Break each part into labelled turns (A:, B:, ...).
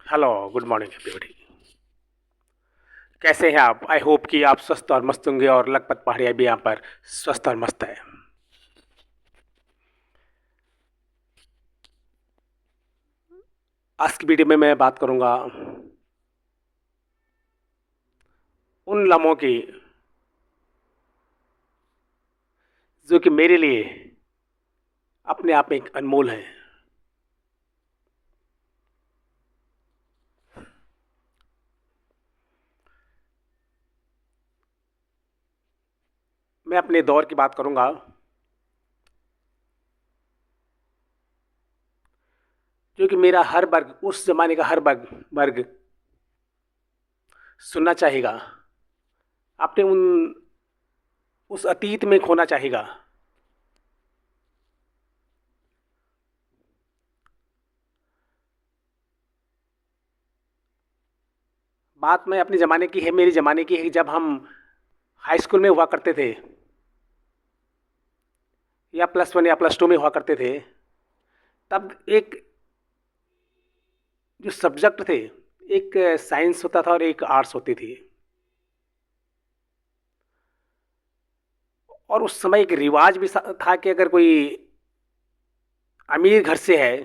A: Hello, good morning everybody. कैसे हैं आप? आई होप कि आप स्वस्थ और मस्त होंगे और लखपत पहाड़िया भी यहाँ पर स्वस्थ और मस्त है। आज की वीडियो में मैं बात करूँगा उन लम्हों की जो कि मेरे लिए अपने आप में एक अनमोल है। मैं अपने दौर की बात करूँगा जो कि मेरा हर वर्ग, उस जमाने का हर वर्ग वर्ग सुनना चाहेगा, अपने उस अतीत में खोना चाहेगा। बात मैं अपने ज़माने की है, मेरे ज़माने की है, जब हम हाई स्कूल में हुआ करते थे या +1 या +2 में हुआ करते थे। तब एक जो सब्जेक्ट थे, एक साइंस होता था और एक आर्ट्स होती थी। और उस समय एक रिवाज भी था कि अगर कोई अमीर घर से है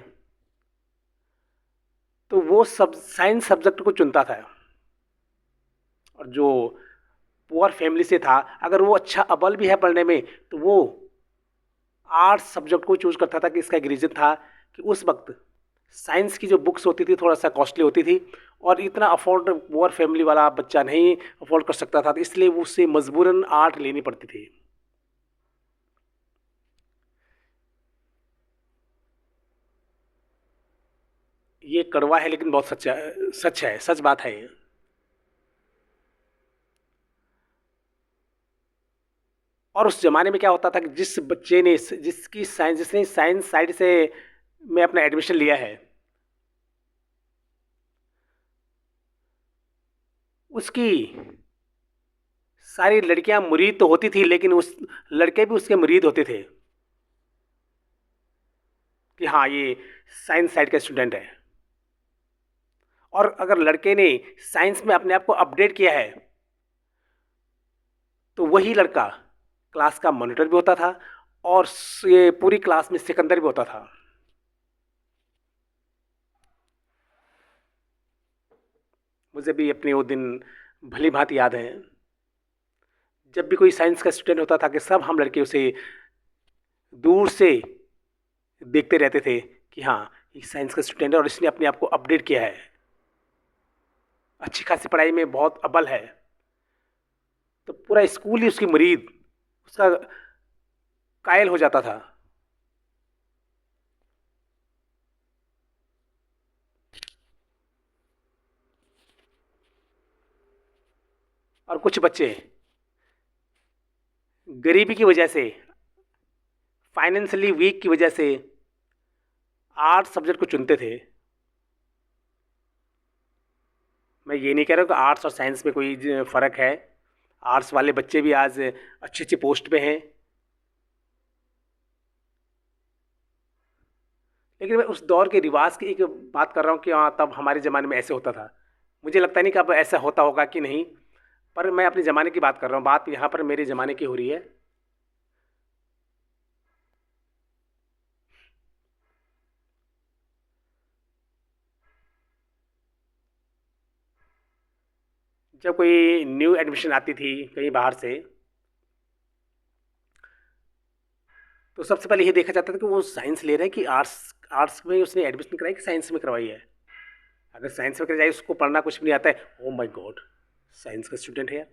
A: तो वो सब साइंस सब्जेक्ट को चुनता था, और जो पुअर फैमिली से था, अगर वो अच्छा अबल भी है पढ़ने में, तो वो आर्ट्स सब्जेक्ट को चूज करता था। कि इसका एक रीज़न था कि उस वक्त साइंस की जो बुक्स होती थी थोड़ा सा कॉस्टली होती थी, और इतना अफोर्ड पुअर फैमिली वाला बच्चा नहीं अफोर्ड कर सकता था, तो इसलिए उससे मजबूरन आर्ट लेनी पड़ती थी। ये कड़वा है लेकिन बहुत सच्चा, सच है, सच बात है ये। और उस जमाने में क्या होता था कि जिस बच्चे ने जिसने साइंस साइड से में अपना एडमिशन लिया है, उसकी सारी लड़कियां मुरीद तो होती थी, लेकिन उस लड़के भी उसके मुरीद होते थे कि हाँ, ये साइंस साइड का स्टूडेंट है। और अगर लड़के ने साइंस में अपने आप को अपडेट किया है, तो वही लड़का क्लास का मॉनिटर भी होता था, और ये पूरी क्लास में सिकंदर भी होता था। मुझे भी अपने वो दिन भली भांति याद है, जब भी कोई साइंस का स्टूडेंट होता था कि सब हम लड़के उसे दूर से देखते रहते थे कि हाँ, ये साइंस का स्टूडेंट है और इसने अपने आप को अपडेट किया है, अच्छी खासी पढ़ाई में बहुत अव्वल है। तो पूरा स्कूल ही उसकी मुरीद, उसका कायल हो जाता था। और कुछ बच्चे गरीबी की वजह से, फाइनेंशियली वीक की वजह से आर्ट्स सब्जेक्ट को चुनते थे। मैं ये नहीं कह रहा हूँ कि आर्ट्स और साइंस में कोई फ़र्क है, आर्ट्स वाले बच्चे भी आज अच्छी अच्छी पोस्ट पे हैं। लेकिन मैं उस दौर के रिवाज की एक बात कर रहा हूँ कि हाँ, तब हमारे ज़माने में ऐसे होता था। मुझे लगता नहीं कि अब ऐसा होता होगा कि नहीं, पर मैं अपने ज़माने की बात कर रहा हूँ, बात यहाँ पर मेरे ज़माने की हो रही है। जब कोई न्यू एडमिशन आती थी कहीं बाहर से, तो सबसे पहले ये देखा जाता था कि वो साइंस ले रहे हैं कि आर्ट्स, आर्ट्स में उसने एडमिशन कराई कि साइंस में करवाई है। अगर साइंस में कराई, उसको पढ़ना कुछ भी नहीं आता है, ओ माय गॉड, साइंस का स्टूडेंट है यार।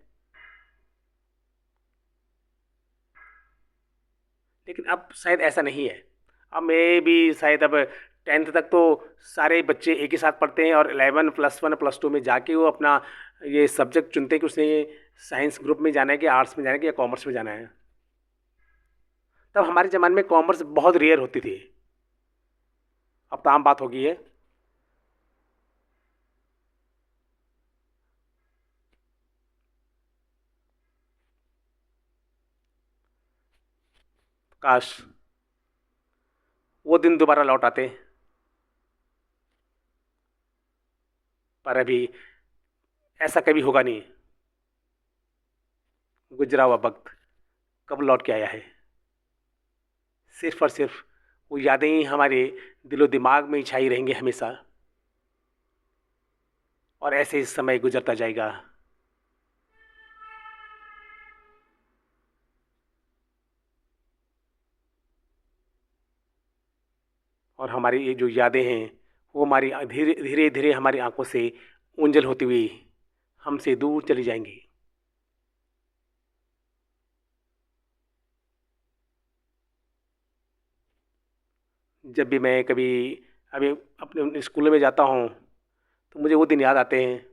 A: लेकिन अब शायद ऐसा नहीं है। अब मैं भी शायद अब 10th तक तो सारे बच्चे एक ही साथ पढ़ते हैं, और 11 +1 +2 में जाके वो अपना ये सब्जेक्ट चुनते हैं कि उसने साइंस ग्रुप में जाना है कि आर्ट्स में जाना है कि या कॉमर्स में जाना है। तब हमारे ज़माने में कॉमर्स बहुत रेयर होती थी, अब तो आम बात हो गई है। काश वो दिन दोबारा लौट आते। पर अभी ऐसा कभी होगा नहीं। गुजरा हुआ वक्त कब लौट के आया है? सिर्फ और सिर्फ वो यादें ही हमारे दिलो दिमाग में ही छाई रहेंगी हमेशा, और ऐसे ही समय गुजरता जाएगा। और हमारी ये जो यादें हैं वो हमारी धीरे धीरे धीरे हमारी आंखों से ओंजल होती हुई हमसे दूर चली जाएंगी। जब भी मैं कभी अभी अपने स्कूल में जाता हूँ तो मुझे वो दिन याद आते हैं